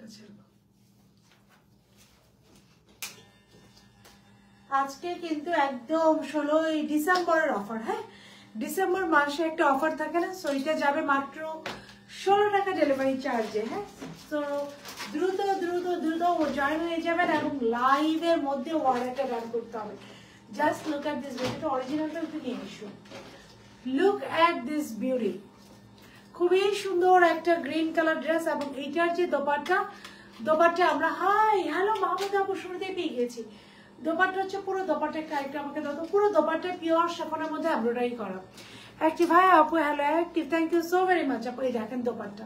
একটা ছিল। আজকে কিন্তু একদম 16 ডিসেম্বরের অফার। হ্যাঁ, ডিসেম্বর মাসে একটা অফার থাকে না, সো এটা যাবে মাত্র 16 টাকা ডেলিভারি চার্জে। হ্যাঁ, তো দ্রুত দ্রুত দ্রুত জয়েন হয়ে যাবেন এবং লাইভের মধ্যে অর্ডারটা রান করতে হবে। Just look at this beauty, অরিজিনালটা একটু নিয়ে এসো। লুক অ্যাট দিস বিউটি, খুবই সুন্দর একটা গ্রিন কালার ড্রেস এবং এইটার যে দোপাট্টা আমরা হাই হ্যালো মাহমুদ আপু শুরুতেই পেয়ে গেছি। দোপাট্টা হচ্ছে পুরো দোপাট্টা, একটা আমাকে দাও তো, পুরো দোপাট্টা পিওর শিফনের মধ্যে এমব্রয়ডারি করা। অ্যাক্টিভ ভাই আপু, hello active, thank you so very much আপু। এই দেখেন দোপাট্টা,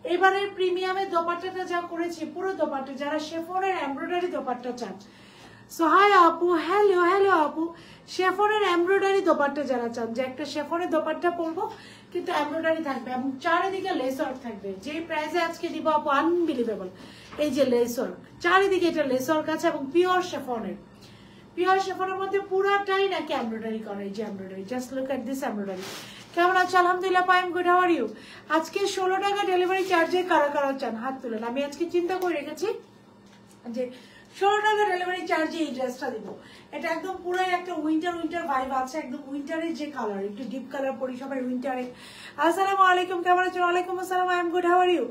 এবারে প্রিমিয়ামের দোপাট্টাটা যা করেছি পুরো দোপাট্টা, যারা শিফনের এমব্রয়ডারি দোপাট্টা চান। সো হাই আপু, হ্যালো হ্যালো আপু, শেফনের এমব্রয়ডারি দোপাট্টা যারা চান, যে একটা শেফনের দোপাট্টা পরবো কিন্তু এমব্রয়ডারি থাকবে এবং চারিদিকে লেস ওয়ার্ক থাকবে, যে প্রাইসে আজকে দিব আপু আনবিলিভেবল। এই যে লেস ওয়ার্ক, চারিদিকে এটা লেস ওয়ার্ক আছে এবং পিওর শেফনের মধ্যে পুরাটাই নাকি এমব্রয়ডারি করা। এই যে embroidery, just look at this embroidery. কেমন আছে? আলহামদুলিল্লাহ পাই, I'm good, how are you? আজকে 16 টাকা ডেলিভারি চার্জে কারা কারা চান হাত তুলেন। আমি আজকে চিন্তা করে রেখেছি যে 16 টাকা ডেলিভারি চার্জে এই ড্রেসটা দিব। এটা একদম পুরাই একটা উইন্টার ভাইব আছে, একদম উইন্টারের যে কালার, একটু ডিপ কালার পরি সবাই উইন্টারে। আসসালামু আলাইকুম, কেমন আছেন? ওয়ালাইকুম আসসালাম, I am good, how are you?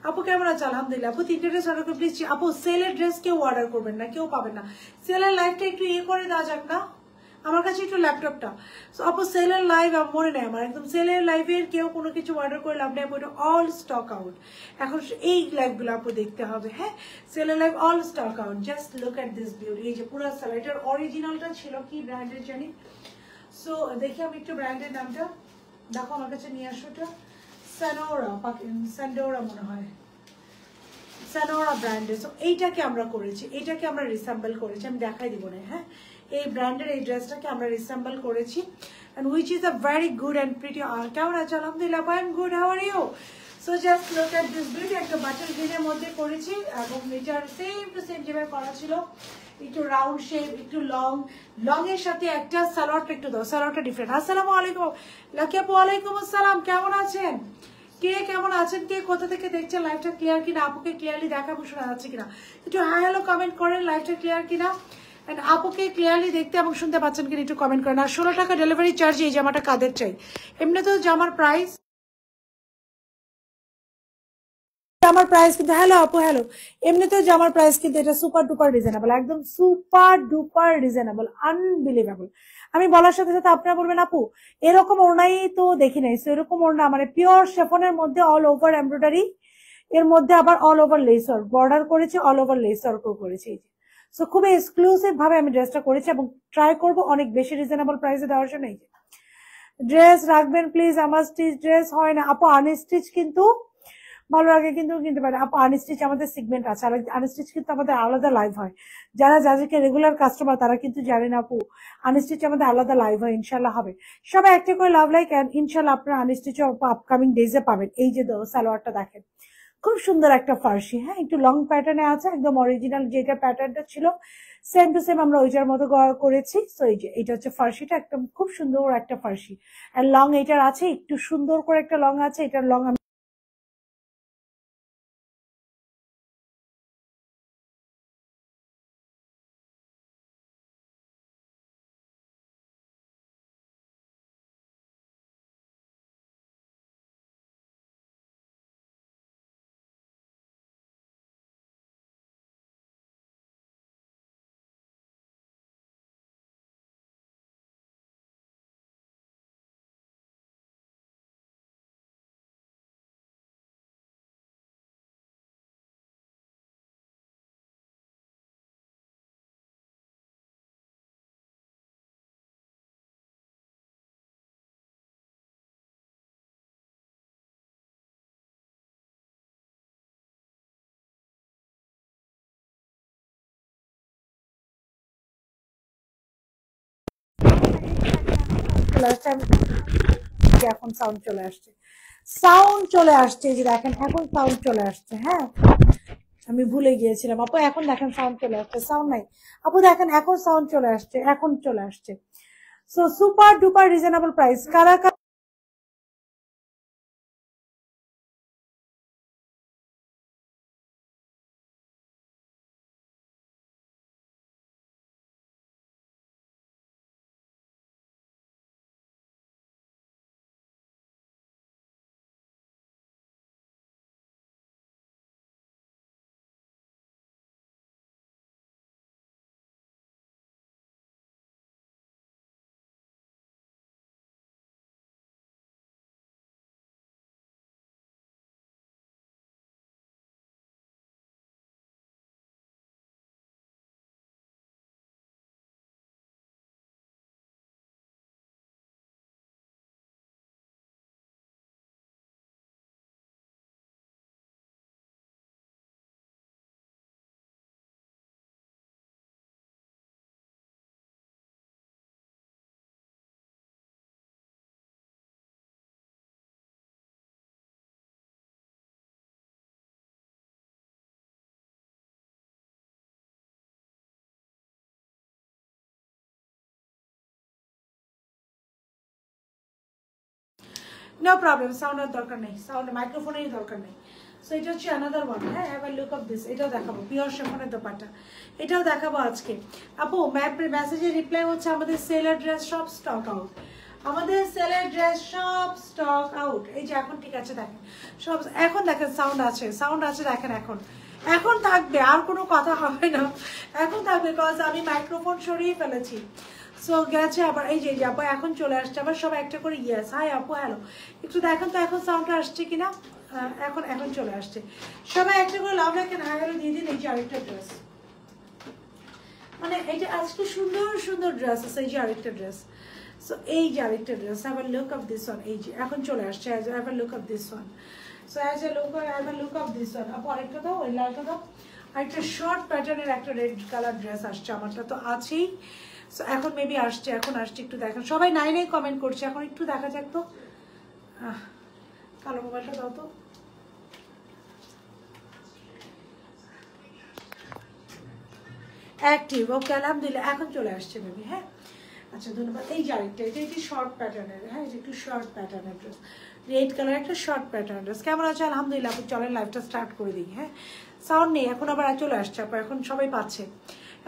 আপু কেমন আছে? আলহামদুলিল্লাহ। আপু 3টে ড্রেস অর্ডার করে প্লিজ। আপু সেলের ড্রেস কেউ অর্ডার করবেন না, কেউ পাবেন না। সেলের লাইভটা একটু করে দেওয়া যাক না, আমার কাছে একটু ল্যাপটপটা। সো আপু সেলের লাইভ মনে নেই আমার, একদম সেলের লাইভের কেউ কোনো কিছু অর্ডার করে লাভ নেই, ওটা অল স্টক আউট। এখন এই লাইভগুলো আপু দেখতে হবে। হ্যাঁ, সেলের live all stock out. Just look at this beauty. এই যে পুরো সেল, এটার অরিজিনালটা ছিল কি ব্র্যান্ডের জানি। সো দেখি আমি একটু ব্র্যান্ডের নামটা দেখো, আমার কাছে নিয়ে আসো। ওটা স্যান্ডোরা মনে হয়, সানোরা ব্র্যান্ডের। সো এইটাকে আমরা করেছি, এইটাকে আমরা রিসেম্বল করেছি, আমি দেখাই দিব না। হ্যাঁ, এই ব্র্যান্ডের এই ড্রেসটাকে আমরা রিসেম্বল করেছি and which is a very good and pretty. কেমন আছে? আলহামদুলিল্লাহ, I am good, how are you? So just look at this beauty, একটা বাটার গ্রিনের মধ্যে করেছি এবং এটার সেম টু সেম যেভাবে করা ছিল, একটু রাউন্ড শেপ, একটু লং এর সাথে একটা সালোয়ারটা একটু দাও, সালোয়ারটা ডিফারেন্ট। আসসালামু আলাইকুম লাকি আপু, ওয়ালাইকুম আসসালাম, কেমন আছেন? কে কেমন আছেন, কে কোথা থেকে দেখছেন? লাইভটা ক্লিয়ার কিনা? আপুকে ক্লিয়ারলি দেখাবো শোনা যাচ্ছে কিনা একটু হাই হ্যালো কমেন্ট করেন। লাইভটা ক্লিয়ার কিনা, এন্ড আপুকে ক্লিয়ারলি দেখতে এবং শুনতে পাচ্ছেন কিনা একটু কমেন্ট করেন। আর 16 টাকা ডেলিভারি চার্জ, এই জামাটা কাদের চাই? এমনি তো জামার প্রাইস কিন্তু হ্যালো আপু হ্যালো, এমনিতেও জামার প্রাইস কিন্তু এটা সুপার ডুপার রিজনেবল, একদম সুপার ডুপার রিজনেবল, আনবিলিভেবল। আমি বলার সাথে সাথে আপনারা বলবেন আপু এরকম ওড়নাই তো দেখি নাই। এরকম ওড়না মানে পিওর শেফনের মধ্যে অল ওভার এমব্রয়ডারি, এর মধ্যে আবার all over less work, border করেছি, অল ওভার লেস ওয়ার্কও করেছি। সো খুবই এক্সক্লুসিভ ভাবে আমি ড্রেসটা করেছি এবং ট্রাই করবো অনেক বেশি রিজনেবল প্রাইসে দেওয়ার জন্য। ড্রেস রাখবেন প্লিজ, আমার স্টিচ ড্রেস হয় না আপু, আনস্টিচ কিন্তু ভালো লাগে, কিন্তু কিনতে পারে আপু। আনস্টিচ আমাদের সিগমেন্ট আছে, আনস্টিচ কিন্তু আমাদের আলাদা লাইভ হয়। যারা যাদেরকে রেগুলার কাস্টমার তারা কিন্তু জানেন আপু, আনস্টিচ আমাদের আলাদা লাইভ হয়, ইনশাল্লাহ হবে। সবাই একটা করে লাভ লাইক, ইনশাল্লাহ আপনারা আনস্টিচ আপকামিং ডেজে পাবেন। এই যে সালোয়ারটা দেখেন, খুব সুন্দর একটা ফার্সি। হ্যাঁ, একটু লং প্যাটার্নে আছে, একদম অরিজিনাল যেটা প্যাটার্নটা ছিল সেম টু সেম আমরা ওইটার মতো করেছি। তো এই যে এটা হচ্ছে ফার্সিটা, একদম খুব সুন্দর একটা ফার্সি। আর লং এটার আছে, একটু সুন্দর করে একটা লং আছে, এটার লং এখন সাউন্ড চলে আসছে, যে দেখেন এখন সাউন্ড চলে আসছে। হ্যাঁ, আমি ভুলে গিয়েছিলাম আপু, এখন দেখেন সাউন্ড চলে আসছে, সাউন্ড নাই আপু, দেখেন এখন সাউন্ড চলে আসছে, এখন চলে আসছে। So super duper reasonable price. কারা নো প্রবলেম, সাউন্ডের দরকার নেই, সাউন্ড মাইক্রোফোনেরই দরকার নেই। সো এটা হচ্ছে অ্যানাদার ওয়ান, হ্যাঁ, have a look of this. এটাও দেখাবো, পিওর শিফনের দোপাট্টা, এটাও দেখাবো আজকে। আপু মেসেজের রিপ্লাই হচ্ছে আমাদের সেলের ড্রেস সব স্টক আউট, আমাদের সেলের ড্রেস সব স্টক আউট। এই যে এখন ঠিক আছে দেখেন সব, এখন দেখেন সাউন্ড আছে, সাউন্ড আছে দেখেন, এখন থাকবে, আর কোনো কথা হবে না, এখন থাকবে, বিকজ আমি মাইক্রোফোন সরিয়ে ফেলেছি। সো গেছে আবার, এই যে আপু এখন চলে আসছে আবার সব একটা করে, ইয়েস হাই আপু হ্যালো, একটু দেখেন তো এখন সাউন্ডটা আসছে কিনা। এখন চলে আসছে, সবাই একটা করে লাভ রাখেন, হাই হ্যালো দিয়ে দিন। এই যে আরেকটা ড্রেস, মানে এই যে আজকে সুন্দর সুন্দর ড্রেস আছে, এই যে আরেকটা ড্রেস। সো এই যে আরেকটা dress, have a look of this one, এই যে এখন চলে আসছে, have a look of this one. So have a look of this one. আপু আরেকটা দাও, ওই লালটা দাও। আরেকটা শর্ট প্যাটার্নের একটা রেড কালার ড্রেস আসছে, আমারটা তো আছেই। সো এখন মেবি আসছে, এখন আসছে, একটু দেখেন সবাই নাই কমেন্ট করছে, এখন একটু দেখা যাক তো। কালো মোবাইলটা দাও তো। অ্যাক্টিভ, ওকে আলহামদুলিল্লাহ, এখন চলে আসছে মেবি, হ্যাঁ আচ্ছা ধন্যবাদ। এই যে আরেকটা, এটা একটু শর্ট প্যাটার্নের, হ্যাঁ এটা একটু শর্ট প্যাটার্নের ড্রেস, রেড কালার একটা শর্ট প্যাটার্ন ড্রেস। কেমন আছে আলহামদুলিল্লাহ। আপু চলেন লাইভটা স্টার্ট করে দিই, হ্যাঁ সাউন্ড নেই, এখন আবার চলে আসছে আপু, এখন সবাই পাচ্ছে,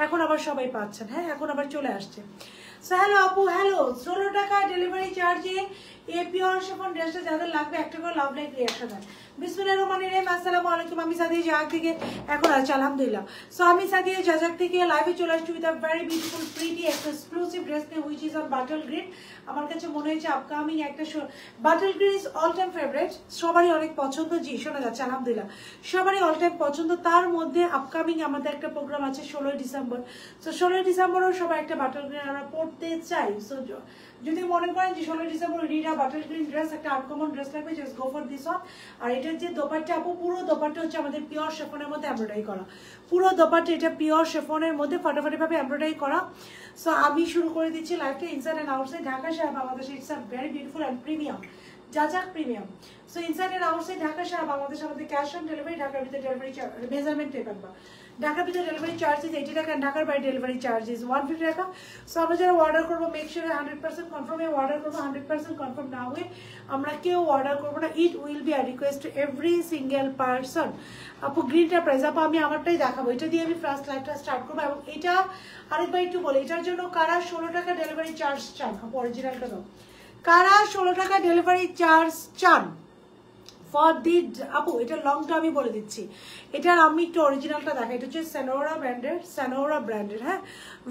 এখন আবার সবাই পাচ্ছেন, হ্যাঁ এখন আবার চলে আসছে। সো হ্যালো আপু হ্যালো, 16 টাকা ডেলিভারি চার্জে এই পিওর শিফন ড্রেসটা যাদের লাগবে একটা করে লাভ লাইক রিঅ্যাকশন দেন। বিসমিল্লাহির রহমানির রহিম, আসসালামু আলাইকুম। আমি সাদিয়া জাহাক থেকে এখন আছে আলহামদুলিল্লাহ। সো আমি সাদিয়া জাহাক থেকে লাইভে চলে আসছি with a very beautiful pretty exclusive dress নিয়ে, which is on bottle green. আমার কাছে মনে হয়েছে আপকামিং একটা bottle green is all time favourite, সবারই অনেক পছন্দ। জি শোনা যাচ্ছে আলহামদুলিল্লাহ, সবারই অল টাইম পছন্দ। তার মধ্যে আপকামিং আমাদের একটা প্রোগ্রাম আছে 16 ডিসেম্বর। সো 16 ডিসেম্বরও সবাই একটা বাটল গ্রিন আমরা পড়তে চাই। সো যদি মনে করেন যে 16 ডিসেম্বর রিডা বাটল গ্রিন ড্রেস একটা আনকমন ড্রেস লাগবে, just go for this one. আর এটার যে দোপাট্টা আপু, পুরো দোপাট্টা হচ্ছে আমাদের পিওর শিফনের মধ্যে এমব্রয়ডারি করা, পুরো দোপাট্টা এটা পিওর শিফনের মধ্যে ফাটাফাটি ভাবে এমব্রয়ডারি করা। সো আমি শুরু করে দিচ্ছি লাইভটা ইনসাইড অ্যান্ড আউটসাইড ঢাকা সাহেব Bangladesh. It's a very beautiful and premium, জাজাক premium. So inside and outside Dhaka সাহেব বাংলাদেশ, আমাদের ক্যাশ অন ডেলিভারি, ঢাকার ভিতরে ডেলিভারি মেজারমেন্ট টেপ আনবা, ঢাকার ভিতরে ডেলিভারি চার্জ ইজ 80 টাকা, ঢাকার বাইরে ডেলিভারি চার্জ ইজ 150 টাকা। সো আমরা যারা অর্ডার করবো মেক শিওর 100% কনফার্মে অর্ডার করবো, 100% কনফার্ম না হয়ে আমরা কেউ অর্ডার করবো না। It will be a request to every single person. আপু গ্রিনটা প্রাইস, আপু আমি আমারটাই দেখাবো, এটা দিয়ে আমি ফার্স্ট লাইভটা স্টার্ট করবো। এবং এটা আরেকবার একটু বলি, এটার জন্য কারা 16 টাকা ডেলিভারি চার্জ চান, আপু অরিজিনালটা দাও, কারা 16 টাকা ডেলিভারি চার্জ চান ফর দি আপু। এটা লংটা আমি বলে দিচ্ছি, এটার আমি একটু অরিজিনালটা দেখাই। এটা হচ্ছে সেনোরা ব্র্যান্ডের, হ্যাঁ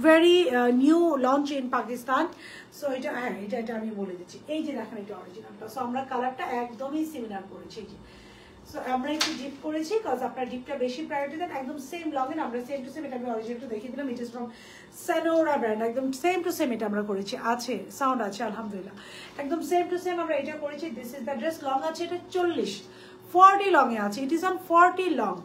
very new launch in Pakistan. So এটা হ্যাঁ এটা আমি বলে দিচ্ছি, এই যে দেখেন এটা অরিজিনালটা। সো আমরা কালারটা একদমই সিমিলার করেছি, এই যে সো আমরা একটু ডিপ করেছি, কজ আপনার ডিপটা বেশি প্রায়োরিটি দেন। একদম সেম লংয়ের আমরা সেম টু সেম, এটা আমি অরিজিনালটা দেখিয়ে দিলাম। It is from Senora brand, একদম সেম টু সেম এটা আমরা করেছি, আছে সাউন্ড আছে আলহামদুলিল্লাহ, একদম সেম টু সেম আমরা এটা করেছি। This is the dress, long আছে এটা 40 লং এ আছে, ইট ইজ অন 40 লং।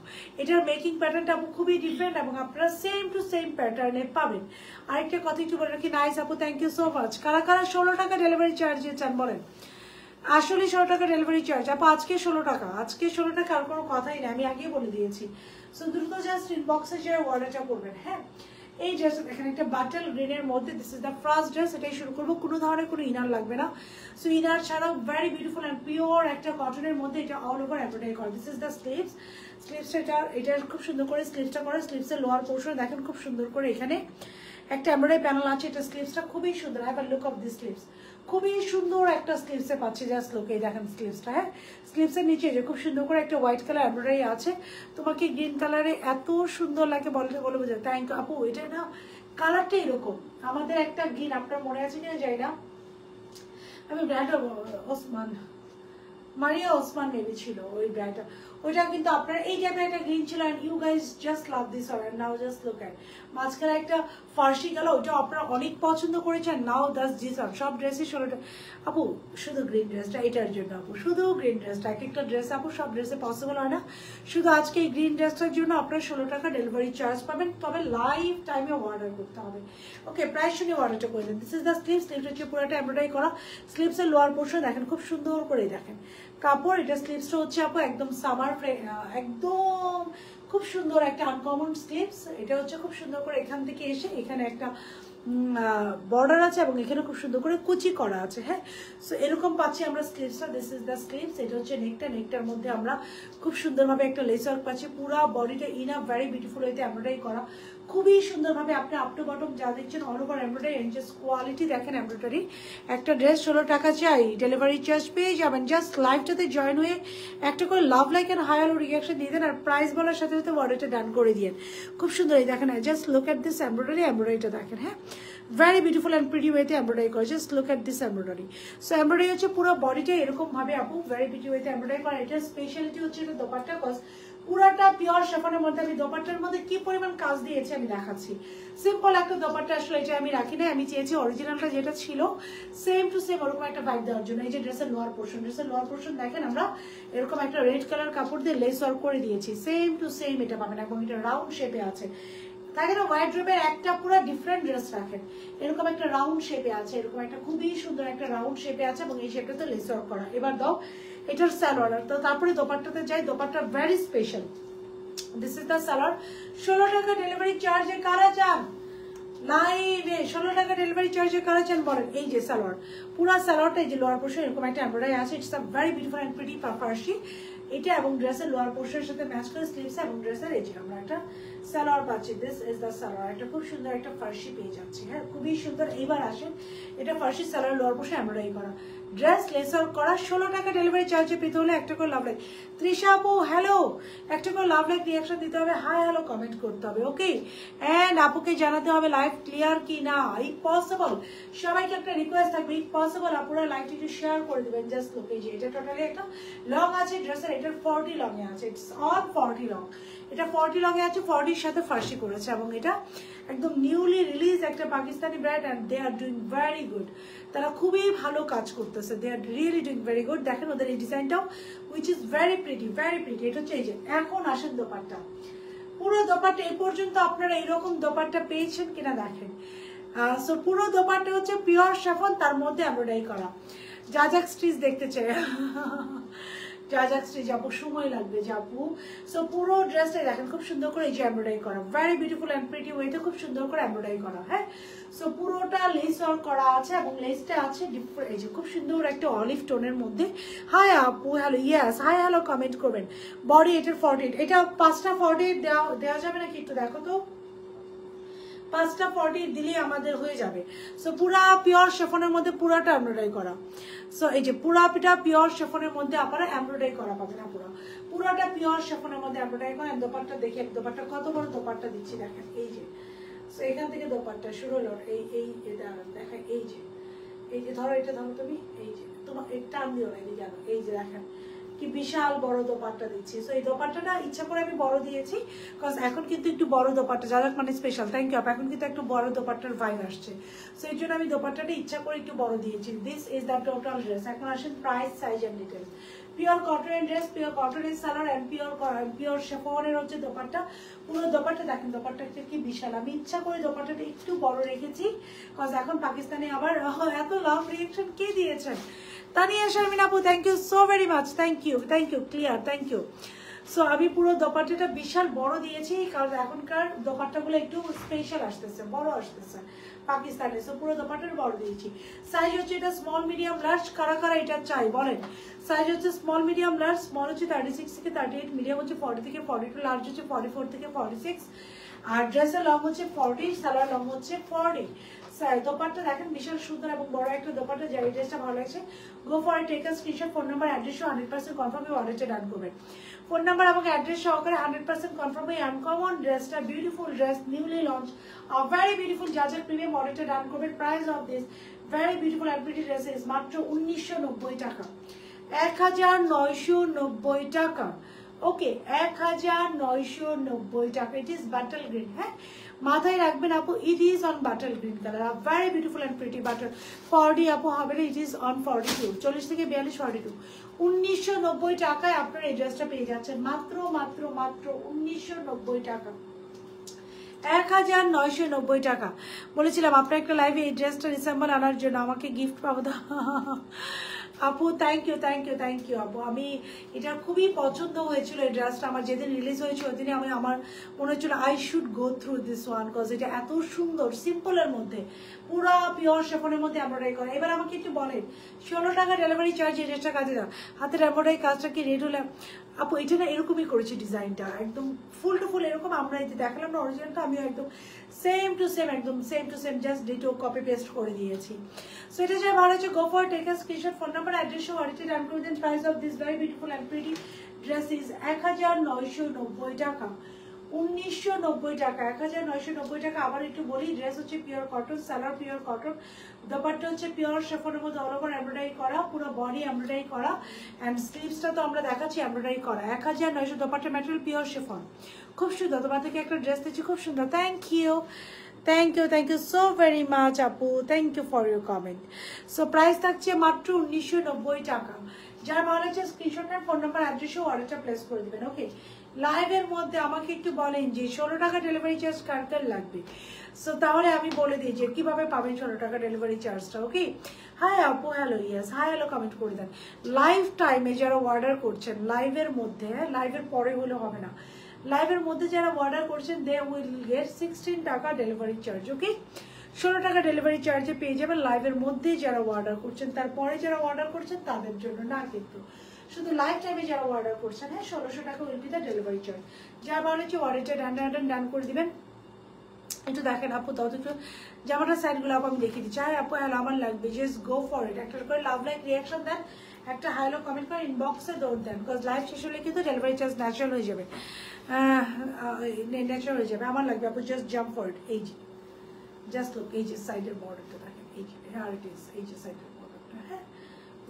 এটার মেকিং প্যাটার্নটা খুবই ডিফারেন্ট এবং আপনারা সেম টু সেম প্যাটার্নে পাবেন। আরেকটা কথা একটু বলে রাখি, নাইস আপু থ্যাংক ইউ সো মাচ। কারা কারা 16 টাকা ডেলিভারি চার্জ চান বলেন? আসলে 16 টাকা ডেলিভারি চার্জ আপু, আজকে 16 টাকা, আজকে 16 টাকা, আর কোনো কথাই না, আমি আগেই বলে দিয়েছি। সো দ্রুত জাস্ট ইনবক্সে যে অর্ডারটা করবেন, হ্যাঁ। এই ড্রেস এখানে একটা বাটল গ্রিনের মধ্যে, this is the first dress, এটাই শুরু করবো। কোনো ধরনের কোনো ইনার লাগবে না, সো ইনার ছাড়াও ভেরি বিউটিফুল অ্যান্ড পিওর একটা কটনের মধ্যে এটা অল ওভার এমব্রয়ডারি করা। দিস ইজ দ্য স্লিভস, স্লিভসটা এটা খুব সুন্দর করে স্লিভসটা করা, স্লিভসের লোয়ার পোর্শন দেখেন খুব সুন্দর করে এখানে একটা এমব্রয়ডারি প্যানেল আছে। এটা স্লিভসটা খুবই সুন্দর, have a look of this sleeves, খুবই সুন্দর একটা স্লিভসে পাচ্ছি, জাস্ট লোকে দেখেন স্লিভসটা, হ্যাঁ স্লিভসের নিচে যে খুব সুন্দর করে একটা হোয়াইট কালার এমব্রয়ডারি আছে। তোমাকে গ্রিন কালারে এত সুন্দর লাগে বলে বোঝা। থ্যাংক ইউ আপু, এটা না কালারটা এরকম, আমাদের একটা গ্রিন আপনার মনে আছে কিনা যাই না, আমি ব্র্যান্ড ওসমান মারিয়া ওসমান মেবি ছিল ওই ব্র্যান্ডটা, ওইটা কিন্তু আপনার এই টাইপের একটা গ্রিন ছিল। And you guys just love this or and now just look at মাঝখানে একটা ফার্সি কালার, ওইটা আপনারা অনেক পছন্দ করেছেন। নাও দাস দিস অর সব ড্রেসই 16টা আপু, শুধু গ্রিন ড্রেসটা এটার জন্য আপু, শুধু গ্রিন ড্রেসটা, এক একটা ড্রেস আপু সব ড্রেসে পসিবল হয় না, শুধু আজকে এই গ্রিন ড্রেসটার জন্য আপনারা 16 টাকা ডেলিভারি চার্জ পাবেন, তবে লাইফ টাইমে অর্ডার করতে হবে। ওকে প্রাইস শুনে অর্ডারটা করে দেন। দিস ইজ দ্য স্লিভ, স্লিভটা হচ্ছে পুরোটা এমব্রয়ডারি করা, স্লিভসের লোয়ার পোর্শন দেখেন খুব সুন্দর করে দেখেন কাপড়। এটা স্লিভসটা হচ্ছে আপু একদম সামার একদম খুব সুন্দর একটা আনকমন স্লিভস। এটা হচ্ছে খুব সুন্দর করে এখান থেকে এসে এখানে একটা বর্ডার আছে এবং এখানে খুব সুন্দর করে কুচি করা আছে। হ্যাঁ, সো এরকম পাচ্ছি আমরা স্লিভসটা। This is the sleeves. এটা হচ্ছে নেকটা। নেকটার মধ্যে আমরা খুব সুন্দরভাবে একটা লেস ওয়ার্ক পাচ্ছি। পুরো বডিটা ইনাফ ভেরি বিউটিফুল হইতে এমব্রয়ডারি করা, খুবই সুন্দরভাবে আপনি আপ টু বটম যা দেখছেন all over embroidery. And just quality দেখেন এমব্রয়ডারি। একটা ড্রেস 16 টাকা চাই, ডেলিভারি চার্জ পেয়ে যাবেন। জাস্ট লাইভটাতে জয়েন হয়ে একটা করে লাভ লাইক অ্যান্ড হাই আলো রিয়াকশন দিয়ে দেন, আর প্রাইস বলার সাথে সাথে অর্ডারটা ডান করে দিন। খুব সুন্দর এই দেখেন, just look at this embroidery. এমব্রয়ডারিটা দেখেন, হ্যাঁ, ভেরি বিউটিফুল অ্যান্ড প্রিটি ওয়েতে এমব্রয়ডারি করে। Just look at this embroidery. So embroidery হচ্ছে পুরো বডিটা এরকম ভাবে আপু ভেরি প্রিটি ওয়েতে এমব্রয়ডারি করা। এটার স্পেশালিটি হচ্ছে এটা দোপাট্টা, কজ পুরাটা পিওর শিফনের মধ্যে। আমি দোপাট্টার মধ্যে কি পরিমাণ কাজ দিয়েছি আমি দেখাচ্ছি। সিম্পল একটা দোপাট্টা আসলে এটা আমি রাখি না, আমি চেয়েছি অরিজিনালটা যেটা ছিল সেম টু সেম ওরকম একটা ভাইব দেওয়ার জন্য। এই যে ড্রেসের লোয়ার পোর্শন, ড্রেসের লোয়ার পোর্শন দেখেন আমরা এরকম একটা রেড কালার কাপড় দিয়ে লেস ওয়ার্ক করে দিয়েছি। সেম টু সেম এটা পাবেন এবং এটা রাউন্ড শেপে আছে। থাকে না ওয়ার্ড্রোবের একটা পুরো ডিফারেন্ট ড্রেস রাখেন, এরকম একটা রাউন্ড শেপে আছে, এরকম একটা খুবই সুন্দর একটা রাউন্ড শেপে আছে এবং এই শেপটাতে লেস ওয়ার্ক করা। এবার দাও এটার সালোয়ার। তো তারপরে দোপাট্টাতে যাই। Dupatta very special. This is the salwar. 16 টাকা ডেলিভারি চার্জে কারা চান লাইভে? 16 টাকা ডেলিভারি চার্জে কারা চান বলেন? এই যে সালোয়ার, পুরা সালোয়ারটা এই যে লোয়ার পোর্শন এরকম একটা এমব্রয়ডারি আছে। It's a very beautiful and pretty ফার্সি এটা, এবং ড্রেসের লোয়ার পোর্শনের সাথে ম্যাচ করে স্লিভস এবং ড্রেসের এই যে আমরা একটা সালোয়ার পাচ্ছি। This is the salwar. এটা খুব সুন্দর একটা ফার্সি পেয়ে যাচ্ছি। হ্যাঁ, খুবই সুন্দর। এইবার আসেন, এটা ফার্সি সালোয়ার লোয়ার পোর্শন এমব্রয়ডারি করা, ড্রেস লেস ওয়ার্ক করা। 16 টাকা ডেলিভারি চার্জে পেতে হলে একটা করে লাভ লাইক। তৃষা আপু হ্যালো, একটা করে লাভ লাইক রিয়াকশন দিতে হবে, হাই হ্যালো কমেন্ট করতে হবে। ওকে, এন্ড আপুকে জানাতে হবে লাইভ ক্লিয়ার কি না। ইফ পসিবল সবাইকে একটা রিকোয়েস্ট থাকবে, ইফ পসিবল আপনারা লাইভটি একটু শেয়ার করে দিবেন। জাস্ট লুক, এই যে এটা টোটালি একটা লং আছে ড্রেসের, এটার 40 লং এ আছে। It's on 40 long. এটা 40 লং এ আছে, 40 সাথে ফার্সি করেছে এবং এটা একদম নিউলি রিলিজ একটা Pakistani brand and they are doing very good. তারা খুবই ভালো কাজ করতেছে, they are really doing very good. দেখেন ওদের এই ডিজাইনটাও which is very pretty, very pretty. এটা হচ্ছে এই যে। এখন আসেন দোপাট্টা। পুরো দোপাট্টা এই পর্যন্ত আপনারা এইরকম দোপাট্টা পেয়েছেন কিনা দেখেন। সো পুরো দোপাট্টা হচ্ছে পিওর শিফন, তার মধ্যে এমব্রয়ডারি করা। জাজাক স্টিচ দেখতে চাই, জাজাক স্টিচ আপু সময় লাগবে যাপু। সো পুরো ড্রেসটা দেখেন খুব সুন্দর করে এই যে এমব্রয়ডারি করা, ভেরি বিউটিফুল এন্ড প্রিটি ওয়েতে খুব সুন্দর করে এমব্রয়ডারি করা। হ্যাঁ, সো পুরোটা লেস ওয়ার্ক করা আছে এবং লেসটা আছে এই যে খুব সুন্দর একটা অলিভ টোনের মধ্যে। হাই আপু hello, yes hi hello comment করবেন। বডি এটার 48, এটা 5টা 48 দেওয়া যাবে নাকি একটু দেখো তো। 5টা 40 দিলে আমাদের হয়ে যাবে। সো পুরা পিওর শিফনের মধ্যে পুরাটা এমব্রয়ডারি করা। সো এই যে পুরাটা পিওর শিফনের মধ্যে আপনারা এমব্রয়ডারি করা পাবেন না, পুরাটা পিওর শিফনের মধ্যে এমব্রয়ডারি করা। দোপাট্টা দেখি, দোপাট্টা কত বড় দোপাট্টা দিচ্ছি দেখেন। এই যে সো এখান থেকে দোপাট্টা শুরু হলো, এই এটা দেখেন। এই যে ধরো, এটা ধরো তুমি, এই যে তোমার টান দিও না, এই জানো, এই যে দেখেন কি বিশাল বড় দোপাট্টা দিচ্ছি। সো এই দোপাট্টাটা ইচ্ছা করে আমি বড় দিয়েছি, কজ এখন কিন্তু একটু বড় দোপাট্টা যারা মানে স্পেশাল, থ্যাংক ইউ। এখন কিন্তু একটু বড় দোপাট্টার ভাইব আসছে, সো এই জন্য আমি দোপাট্টাটা ইচ্ছা করে একটু বড় দিয়েছি। This is the total dress. এখন আসেন price, size and details. Pure কটনের ড্রেস, পিওর কটনের সালোয়ার এন্ড পিওর শিফনের হচ্ছে দোপাট্টা। পুরো দোপাট্টা দেখেন, দোপাট্টা কি বিশাল। আমি ইচ্ছা করে দোপাট্টাটা একটু বড় রেখেছি, কজ এখন পাকিস্তানে আবার এত লাভ রিয়েকশন কে দিয়েছেন। তানিয়া শারমিন আপু thank you so very much, thank you clear, thank you. So আমি পুরো দোপাট্টাটা বিশাল বড় দিয়েছি, কারণ এখনকার দোপাট্টাগুলো একটু স্পেশাল আসতেছে, বড় আসতেছে পাকিস্তানে। সো পুরো দোপাট্টাটা বড় দিয়েছি। সাইজ হচ্ছে এটা স্মল মিডিয়াম লার্জ, কারা কারা এটা চাই বলেন। সাইজ হচ্ছে স্মল মিডিয়াম লার্জ। স্মল হচ্ছে 36 থেকে 38, মিডিয়াম হচ্ছে 40 থেকে 42, লার্জ হচ্ছে 44 থেকে 46, আর ড্রেসের লং হচ্ছে 40, সালোয়ার লং হচ্ছে 40। দোপাট্টা দেখেন বিশাল সুন্দর এবং বড় একটা দোপাট্টা। যার ড্রেসটা ভালো লাগছে go for take a screenshot, phone number address 100% confirm হয়ে অর্ডারটা ডান করবেন। ফোন নাম্বার এবং অ্যাড্রেস সহকারে 100% কনফার্ম হয়ে আনকমন ড্রেসটা, beautiful dress, newly launch, very beautiful জাজার প্রিমিয়াম অর্ডারটা ডান করবেন। Price of this very beautiful and pretty dress is মাত্র 1990 টাকা, 1990 টাকা। ওকে, 1990 টাকা। It is butter green. হ্যাঁ, মাথায় রাখবেন আপু, it is on butter green colour, very beautiful and pretty butter. 40 আপু হবে না, ইট ইজ অন 42, 40 থেকে 42, 42। 1990 টাকায় আপনারা এই ড্রেসটা পেয়ে যাচ্ছেন, মাত্র 1990 টাকা, 1990 টাকা। বলেছিলাম আপনার একটা লাইভে এই ড্রেসটা ডিসেম্বর আনার জন্য, আমাকে গিফট পাবো তো। আপু থ্যাংক ইউ আপু। আমি এটা খুবই পছন্দ হয়েছিল এই ড্রেসটা, আমার যেদিন রিলিজ হয়েছে ওই দিনে আমার মনে হচ্ছিল I should go through this one, cause এটা এত সুন্দর, সিম্পলের মধ্যে পুরা পিওর শিফনের মধ্যে এমব্রয়ডারি করা। এবার আমাকে একটু বলেন 16 টাকা ডেলিভারি চার্জ এই ড্রেসটা কাজে দাও, হাতের এমব্রয়ডারি কাজটা কি রেট হলে? আপু এটা না এরকমই করেছি ডিজাইনটা, একদম ফুল টু ফুল এরকম। আমরা এই যে দেখালাম না অরিজিনালটা, আমিও একদম সেম টু সেম, একদম same to same, just ditto copy paste করে দিয়েছি। সো এটা যা ভালো হচ্ছে, go for take a screenshot, phone number, address সহ অর্ডারটি ডান করে দেন। Price of this very beautiful and pretty dress is 1990 টাকা, 1990 টাকা, 1990 টাকা। আবার একটু বলি, ড্রেস হচ্ছে pure cotton, salwar pure cotton, dupatta হচ্ছে পিওর শিফনের মধ্যে অল ওভার এমব্রয়ডারি করা, পুরো বডি এমব্রয়ডারি করা, এন্ড স্লিভসটা তো আমরা দেখাচ্ছি এমব্রয়ডারি করা। 1900 দোপাট্টা ম্যাটেরিয়াল পিওর শিফন, খুব সুন্দর। তোমার থেকে একটা ড্রেস দিচ্ছি, খুব সুন্দর। Thank you so very much আপু, thank you for your comment. So price থাকছে মাত্র 1990 টাকা। যার ভালো হচ্ছে স্ক্রিনশট নেন, ফোন নাম্বার, অ্যাড্রেসে অর্ডারটা প্লেস করে দিবেন। ওকে, লাইভের মধ্যে আমাকে একটু বলেন যে 16 টাকা ডেলিভারি চার্জ কার কার লাগবে। সো তাহলে আমি বলে দিই যে কিভাবে পাবেন 16 টাকা ডেলিভারি চার্জটা। ওকে, হাই আপু, hello, yes, hi hello comment করে দেন। লাইভ টাইমে যারা অর্ডার করছেন লাইভের মধ্যে, লাইভের পরে হলে হবে না, লাইভের মধ্যে যারা অর্ডার করছেন দে উইল গেট 16 টাকা ডেলিভারি চার্জ। ওকে, 16 টাকা ডেলিভারি চার্জে পেয়ে যাবেন লাইভের মধ্যে যারা অর্ডার করছেন। তারপরে যারা অর্ডার করছেন তাদের জন্য না, কিন্তু শুধু লাইভ টাইমে যারা অর্ডার করছেন, হ্যাঁ 1600 টাকা will be the delivery charge. যা ভালো হচ্ছে অর্ডারটা ডান করে দিবেন। একটু দেখেন আপু, তত একটু জামাটার সাইডগুলো আপু আমি দেখিয়ে দিচ্ছি। হ্যাঁ আপু, হ্যালো আমার লাগবে, জাস্ট গো ফর ইট। একটা করে লাভ লাইক রিয়াকশন দেন, একটা হাইলো কমেন্ট করে ইনবক্সে দৌড় দেন, বিকজ লাইভ শেষ হলে কিন্তু ডেলিভারি চার্জ ন্যাচারাল হয়ে যাবে, ন্যাচারাল হয়ে যাবে। আমার লাগবে আপু, জাস্ট জাম্প ফর ইট। এই যে জাস্ট লুক, এই যে সাইডের বর্ডারটা দেখেন, এই যে হ্যাঁ ইট ইজ, এই যে সাইডের বর্ডারটা, হ্যাঁ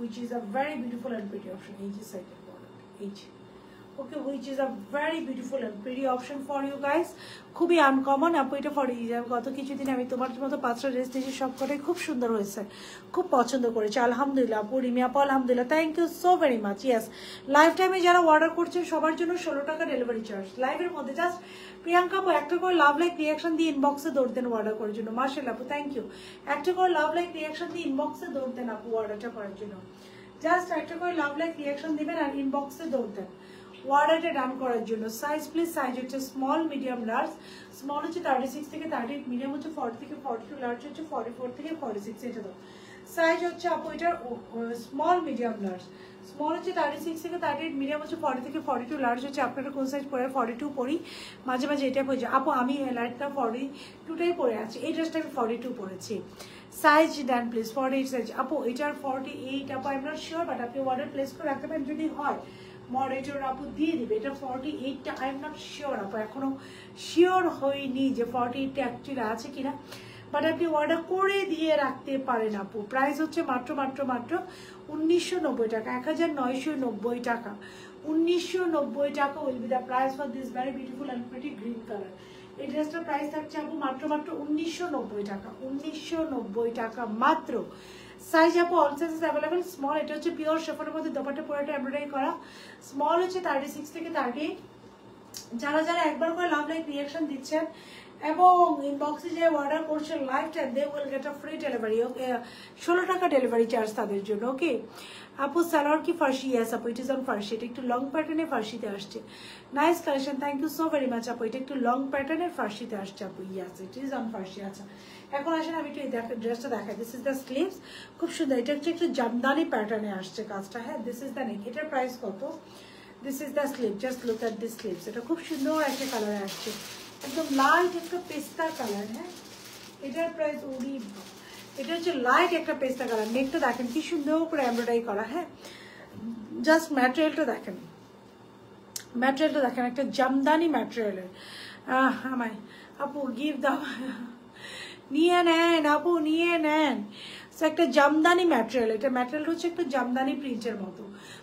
which is a very beautiful and pretty option. এই যে সাইডের বর্ডারটা, এই যে ওকে, which is a very beautiful and pretty option for you guys. খুবই আনকমন আপু এটা ফর গত কিছুদিন আমি তোমার মতো 5টা ড্রেস দিয়েছি, সবকটাই খুব সুন্দর হয়েছে, খুব পছন্দ করেছে আলহামদুলিল্লাহ আপু। রিমি আপু আলহামদুলিল্লাহ, thank you so very much. Yes, live টাইমে যারা অর্ডার করছেন সবার জন্য 16 টাকা ডেলিভারি চার্জ। লাইভের মধ্যে জাস্ট প্রিয়াঙ্কা আপু একটা করে লাভ লাইক রিয়াকশন দিয়ে ইনবক্সে দৌড় দেন অর্ডার করার জন্য। মার্শাল আপু থ্যাংক ইউ, একটা করে লাভ লাইক রিয়াকশন দিয়ে ইনবক্সে দৌড় দেন আপু অর্ডারটা করার জন্য। জাস্ট একটা করে লাভ লাইক রিয়াকশন দিবেন আর ইনবক্সে দৌড় দেন অর্ডারটা ডান করার জন্য। সাইজ প্লিজ, সাইজ হচ্ছে স্মল, মিডিয়াম, লার্জ। স্মল হচ্ছে 36 থেকে 38, মিডিয়াম হচ্ছে 40 থেকে 42, লার্জ হচ্ছে 44 থেকে 46। এটা দাও সাইজ হচ্ছে আপু এটার স্মল, মিডিয়াম, লার্জ। স্মল হচ্ছে 36 থেকে 38, মিডিয়াম হচ্ছে 40 থেকে 42, লার্জ হচ্ছে আপনারা কোন সাইজ পরে? 42 পরি, মাঝে মাঝে এটা পড়ছে আপু। আমি লাইটটা 42টাই পরে আছি, এই ড্রেসটা আমি 42 পরেছি। সাইজ দেন প্লিজ, 48 সাইজ আপু। এটার 48 আপু I am not sure, but আপনি অর্ডার প্লেস করে রাখতে পারেন, যদি হয় মডারেটর আপু দিয়ে দিবে। এটা 48টা আই এম নট শিওর আপু, এখনো শিওর হয়নি যে 48টা অ্যাকচুয়ালি আছে কিনা, বাট আপনি অর্ডার করে দিয়ে রাখতে পারেন আপু। প্রাইস হচ্ছে মাত্র 1990 টাকা, 1990 টাকা, 1990 টাকা will be the price for this very beautiful and pretty green colour. এই ড্রেসটার প্রাইস থাকছে আপু মাত্র 1990 টাকা, 1990 টাকা মাত্র। সাইজ আপু অল সাইজেস অ্যাভেলেবেল। স্মল, এটা হচ্ছে পিওর শিফনের মধ্যে দোপাট্টা পুরোটা এমব্রয়ডারি করা। স্মল হচ্ছে 36 থেকে 38। যারা যারা একবার করে লাভ লাইক রিয়াকশন দিচ্ছেন এবং ইনবক্সে যে অর্ডার করছেন life time, they will get a free delivery. Okay, 16 টাকা ডেলিভারি চার্জ তাদের জন্য। ওকে আপু, সালোয়ার কি ফার্সি? ইয়েস আপু, ইট ইজ অন ফার্সি। এটা একটু লং প্যাটার্নে ফার্সিতে আসছে, nice collection, thank you so very much আপু। এটা একটু লং প্যাটার্নের ফার্সিতে আসছে আপু। ইয়েস, ইট ইজ অন ফার্সি। আচ্ছা এখন আসেন আমি একটু ড্রেসটা দেখাই। দিস ইজ দ্য স্লিভস, খুব সুন্দর। এটা হচ্ছে একটু জামদানি প্যাটার্নে আসছে কাজটা। হ্যাঁ, দিস ইজ দ্য নেক। এটার প্রাইস কত? This is the sleeve, just look at this sleeves. এটা খুব সুন্দর একটা কালারে আসছে, একদম লাইট একটা পেস্তা কালার। হ্যাঁ, এটার প্রাইস উড়ি, এটা হচ্ছে লাইট একটা পেস্তা কালার। নেকটা দেখেন কি সুন্দর করে এমব্রয়ডারি করা। হ্যাঁ, জাস্ট ম্যাটেরিয়ালটা দেখেন, ম্যাটেরিয়ালটা দেখেন, একটা জামদানি ম্যাটেরিয়ালের। আমায় আপু গিভ দাও, নিয়ে নেন আপু, নিয়ে নেন। একটা জামদানি ম্যাটেরিয়াল, এটা ম্যাটেরিয়াল হচ্ছে একটা জামদানি প্রিন্টের মতো।